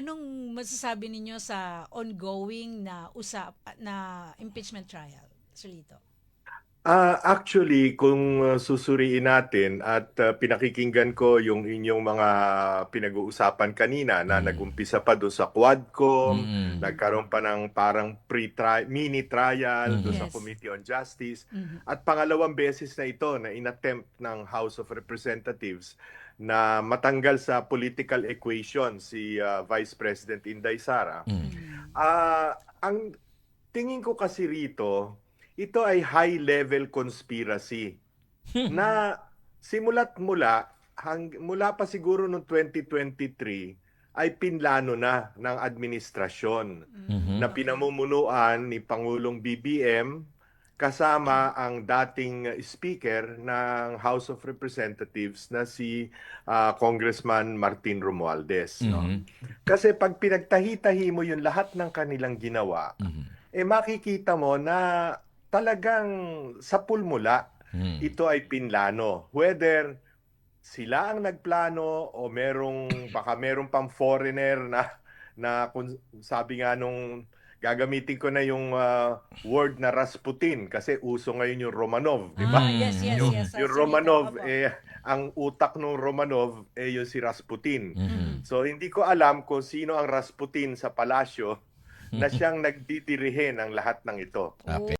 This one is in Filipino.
anong masasabi ninyo sa ongoing na impeachment trial, Solito? Actually, kung susuriin natin at pinakikinggan ko yung inyong mga pinag-uusapan kanina na nag-umpisa pa doon sa Quadcom, Mm. nagkaroon pa ng parang mini trial doon sa Yes. Committee on Justice, Mhm. at pangalawang beses na ito na inattempt ng House of Representatives na matanggal sa political equation si Vice President Inday Sara. Ang tingin ko kasi rito, ito ay high-level conspiracy na simula't mula pa siguro noong 2023 ay pinlano na ng administrasyon na pinamumunuan ni Pangulong BBM kasama ang dating speaker ng House of Representatives na si Congressman Martin Romualdez, no? Kasi pag pinagtahi-tahi mo yung lahat ng kanilang ginawa, makikita mo na talagang sa pulmula ito ay pinlano. Whether sila ang nagplano o baka merong pang foreigner na kung sabi nga nung gagamitin ko na yung word na Rasputin kasi uso ngayon yung Romanov, di ba? Yes, yes, Yung, yes. yung Solito, Romanov, opo. ang utak ng Romanov yung si Rasputin. Mhm. So hindi ko alam kung sino ang Rasputin sa palasyo na siyang nagdidirihin ang lahat ng ito. Okay.